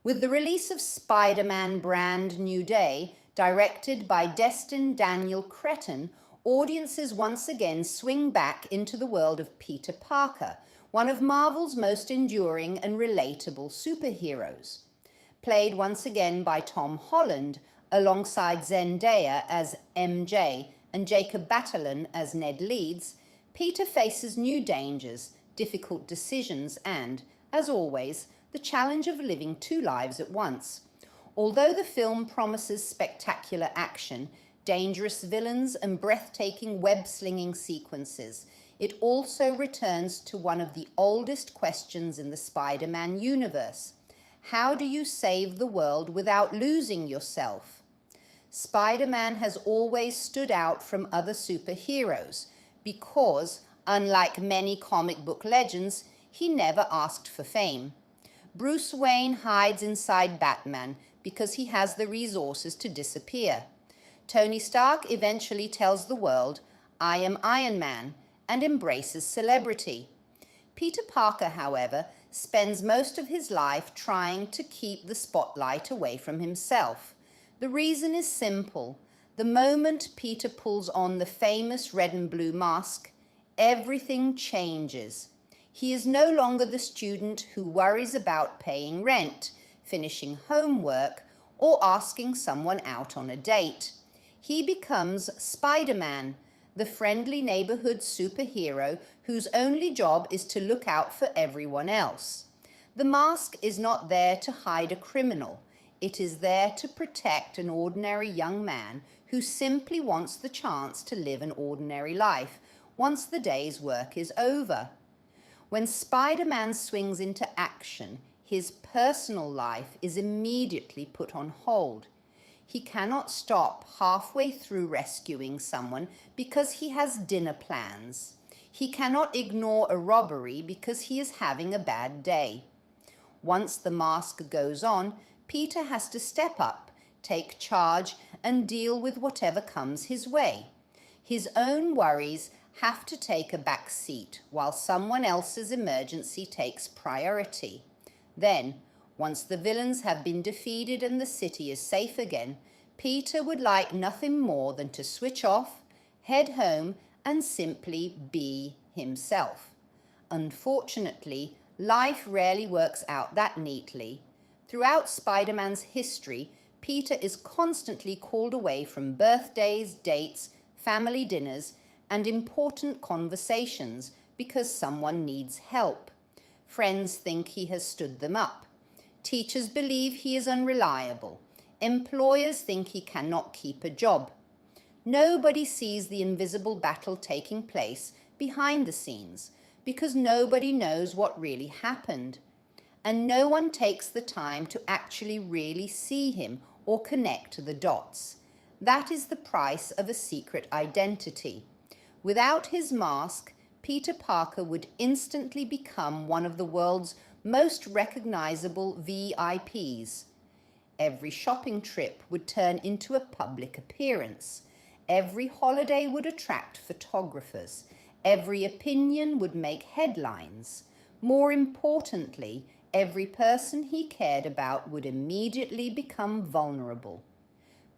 With the release of Spider-Man Brand New Day, directed by Destin Daniel Cretton, audiences once again swing back into the world of Peter Parker, one of Marvel's most enduring and relatable superheroes. Played once again by Tom Holland, alongside Zendaya as MJ and Jacob Batalon as Ned Leeds, Peter faces new dangers, difficult decisions and, as always, the challenge of living two lives at once. Although the film promises spectacular action, dangerous villains and breathtaking web-slinging sequences, it also returns to one of the oldest questions in the Spider-Man universe. How do you save the world without losing yourself? Spider-Man has always stood out from other superheroes because, unlike many comic book legends, he never asked for fame. Bruce Wayne hides inside Batman because he has the resources to disappear. Tony Stark eventually tells the world, "I am Iron Man," and embraces celebrity. Peter Parker, however, spends most of his life trying to keep the spotlight away from himself. The reason is simple. The moment Peter pulls on the famous red and blue mask, everything changes. He is no longer the student who worries about paying rent, finishing homework, or asking someone out on a date. He becomes Spider-Man, the friendly neighborhood superhero whose only job is to look out for everyone else. The mask is not there to hide a criminal. It is there to protect an ordinary young man who simply wants the chance to live an ordinary life once the day's work is over. When Spider-Man swings into action, his personal life is immediately put on hold. He cannot stop halfway through rescuing someone because he has dinner plans. He cannot ignore a robbery because he is having a bad day. Once the mask goes on, Peter has to step up, take charge, and deal with whatever comes his way. His own worries have to take a back seat while someone else's emergency takes priority. Then, once the villains have been defeated and the city is safe again, Peter would like nothing more than to switch off, head home, and simply be himself. Unfortunately, life rarely works out that neatly. Throughout Spider-Man's history, Peter is constantly called away from birthdays, dates, family dinners, and important conversations because someone needs help. Friends think he has stood them up. Teachers believe he is unreliable. Employers think he cannot keep a job. Nobody sees the invisible battle taking place behind the scenes because nobody knows what really happened. And no one takes the time to actually really see him or connect the dots. That is the price of a secret identity. Without his mask, Peter Parker would instantly become one of the world's most recognizable VIPs. Every shopping trip would turn into a public appearance. Every holiday would attract photographers. Every opinion would make headlines. More importantly, every person he cared about would immediately become vulnerable.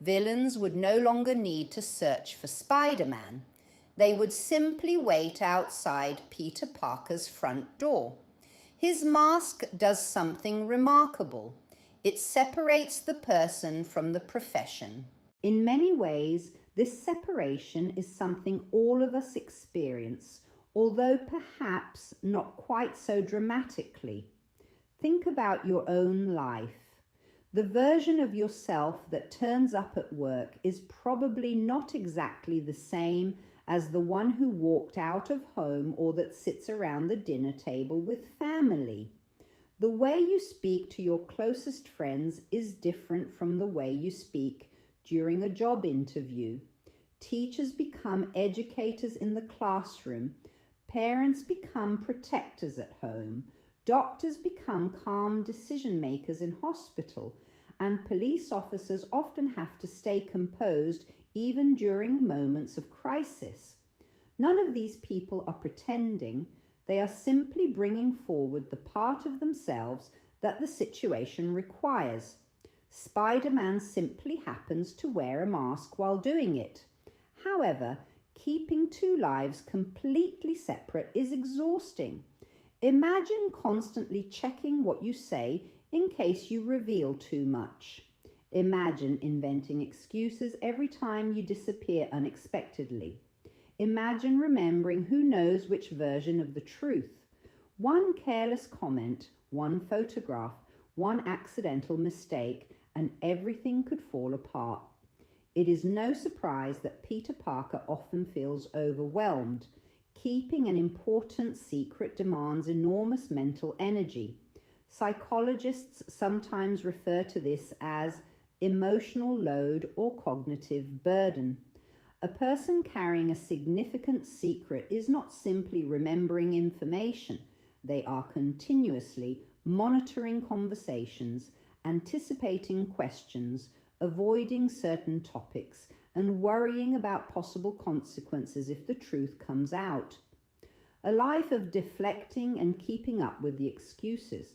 Villains would no longer need to search for Spider-Man. They would simply wait outside Peter Parker's front door. His mask does something remarkable. It separates the person from the profession. In many ways, this separation is something all of us experience, although perhaps not quite so dramatically. Think about your own life. The version of yourself that turns up at work is probably not exactly the same as the one who walked out of home or that sits around the dinner table with family. The way you speak to your closest friends is different from the way you speak during a job interview. Teachers become educators in the classroom. Parents become protectors at home. Doctors become calm decision makers in hospital. And police officers often have to stay composed even during moments of crisis. None of these people are pretending. They are simply bringing forward the part of themselves that the situation requires. Spider-Man simply happens to wear a mask while doing it. However, keeping two lives completely separate is exhausting. Imagine constantly checking what you say in case you reveal too much. Imagine inventing excuses every time you disappear unexpectedly. Imagine remembering who knows which version of the truth. One careless comment, one photograph, one accidental mistake, and everything could fall apart. It is no surprise that Peter Parker often feels overwhelmed. Keeping an important secret demands enormous mental energy. Psychologists sometimes refer to this as emotional load or cognitive burden. A person carrying a significant secret is not simply remembering information. They are continuously monitoring conversations, anticipating questions, avoiding certain topics, and worrying about possible consequences if the truth comes out. A life of deflecting and keeping up with the excuses.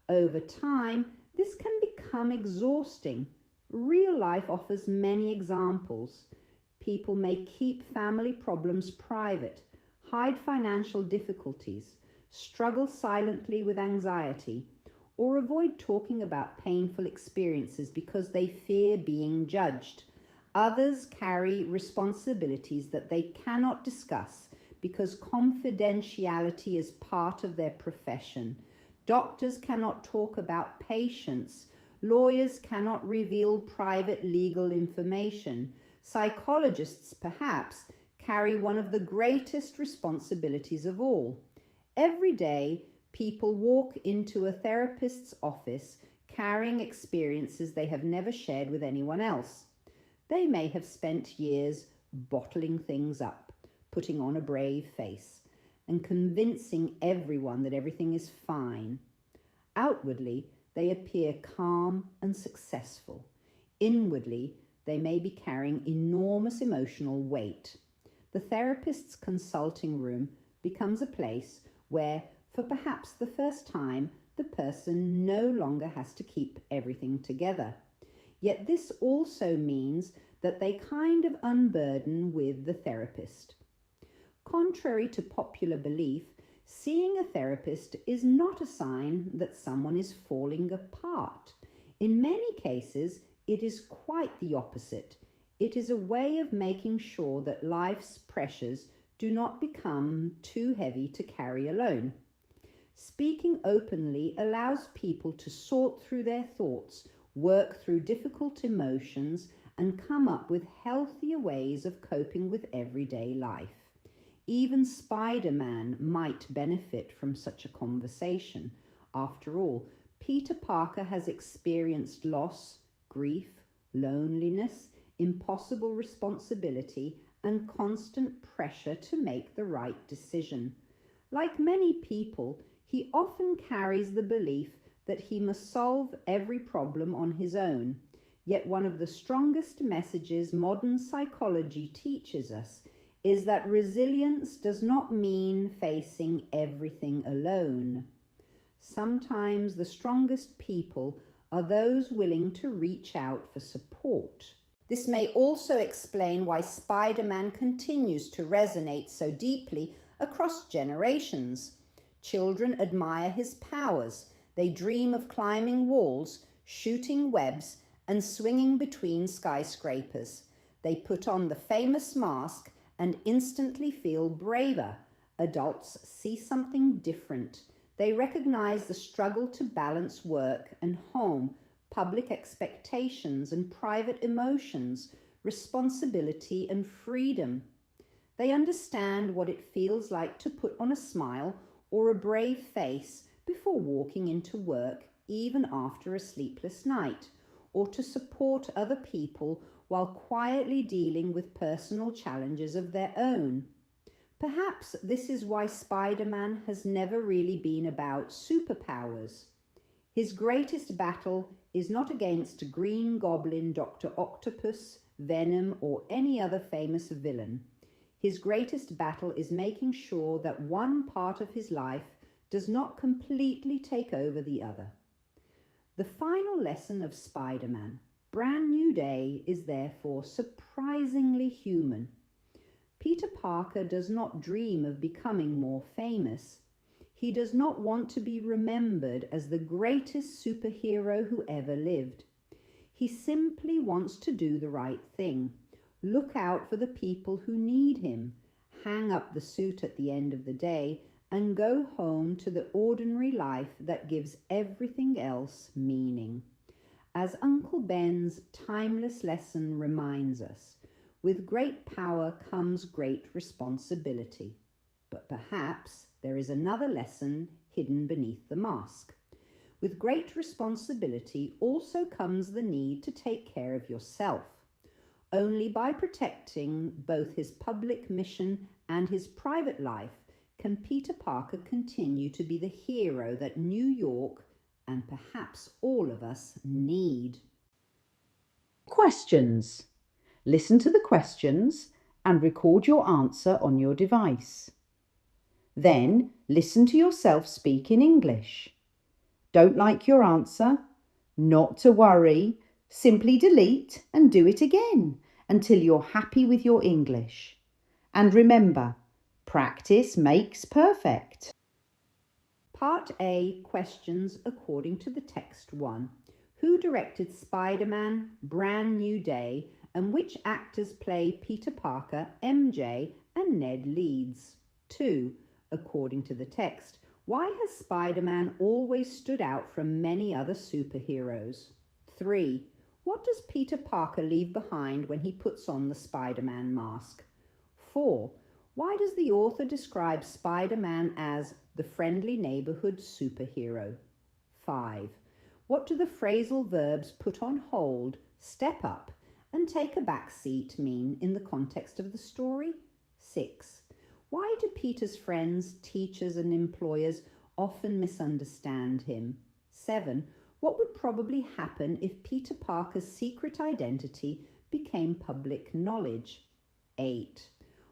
Over time, this can become exhausting. Real life offers many examples. People may keep family problems private, hide financial difficulties, struggle silently with anxiety, or avoid talking about painful experiences because they fear being judged. Others carry responsibilities that they cannot discuss because confidentiality is part of their profession. Doctors cannot talk about patients. Lawyers cannot reveal private legal information. Psychologists, perhaps, carry one of the greatest responsibilities of all. Every day, people walk into a therapist's office carrying experiences they have never shared with anyone else. They may have spent years bottling things up, putting on a brave face, and convincing everyone that everything is fine. Outwardly, they appear calm and successful. Inwardly, they may be carrying enormous emotional weight. The therapist's consulting room becomes a place where, for perhaps the first time, the person no longer has to keep everything together. Yet this also means that they kind of unburden with the therapist. Contrary to popular belief, seeing a therapist is not a sign that someone is falling apart. In many cases, it is quite the opposite. It is a way of making sure that life's pressures do not become too heavy to carry alone. Speaking openly allows people to sort through their thoughts, work through difficult emotions, and come up with healthier ways of coping with everyday life. Even Spider-Man might benefit from such a conversation. After all, Peter Parker has experienced loss, grief, loneliness, impossible responsibility, and constant pressure to make the right decision. Like many people, he often carries the belief that he must solve every problem on his own. Yet one of the strongest messages modern psychology teaches us is that resilience does not mean facing everything alone. Sometimes the strongest people are those willing to reach out for support. This may also explain why Spider-Man continues to resonate so deeply across generations. Children admire his powers. They dream of climbing walls, shooting webs, and swinging between skyscrapers. They put on the famous mask and instantly feel braver. Adults see something different. They recognize the struggle to balance work and home, public expectations and private emotions, responsibility and freedom. They understand what it feels like to put on a smile or a brave face before walking into work, even after a sleepless night, or to support other people while quietly dealing with personal challenges of their own. Perhaps this is why Spider-Man has never really been about superpowers. His greatest battle is not against Green Goblin, Dr. Octopus, Venom, or any other famous villain. His greatest battle is making sure that one part of his life does not completely take over the other. The final lesson of Spider-Man, Brand New Day, is therefore surprisingly human. Peter Parker does not dream of becoming more famous. He does not want to be remembered as the greatest superhero who ever lived. He simply wants to do the right thing, look out for the people who need him, hang up the suit at the end of the day, and go home to the ordinary life that gives everything else meaning. As Uncle Ben's timeless lesson reminds us, with great power comes great responsibility. But perhaps there is another lesson hidden beneath the mask. With great responsibility also comes the need to take care of yourself. Only by protecting both his public mission and his private life can Peter Parker continue to be the hero that New York, and perhaps all of us, need. Questions. Listen to the questions and record your answer on your device. Then listen to yourself speak in English. Don't like your answer? Not to worry. Simply delete and do it again until you're happy with your English. And remember, practice makes perfect. Part A, questions according to the text 1. Who directed Spider-Man, Brand New Day, and which actors play Peter Parker, MJ, and Ned Leeds? 2. According to the text, why has Spider-Man always stood out from many other superheroes? 3. What does Peter Parker leave behind when he puts on the Spider-Man mask? 4. Why does the author describe Spider-Man as the friendly neighborhood superhero? 5. What do the phrasal verbs put on hold, step up, and take a back seat mean in the context of the story? 6. Why do Peter's friends, teachers, and employers often misunderstand him? 7. What would probably happen if Peter Parker's secret identity became public knowledge? 8.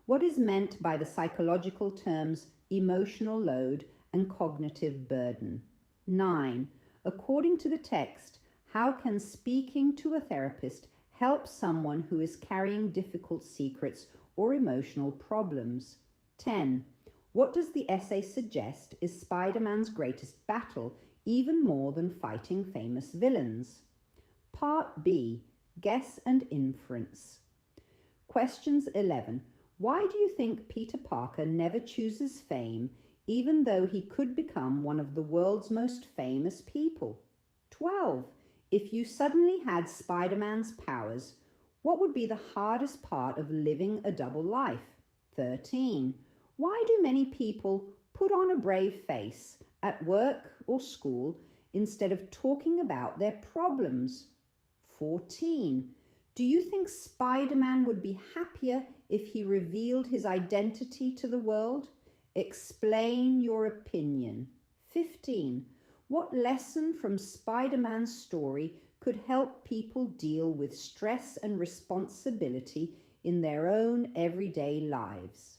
What is meant by the psychological terms emotional load and cognitive burden? 9. According to the text, how can speaking to a therapist help someone who is carrying difficult secrets or emotional problems? 10. What does the essay suggest is Spider-Man's greatest battle, even more than fighting famous villains? Part B, guess and inference. Questions 11. Why do you think Peter Parker never chooses fame, even though he could become one of the world's most famous people? 12. If you suddenly had Spider-Man's powers, what would be the hardest part of living a double life? 13. Why do many people put on a brave face at work or school instead of talking about their problems? 14. Do you think Spider-Man would be happier if he revealed his identity to the world? Explain your opinion. 15. What lesson from Spider-Man's story could help people deal with stress and responsibility in their own everyday lives?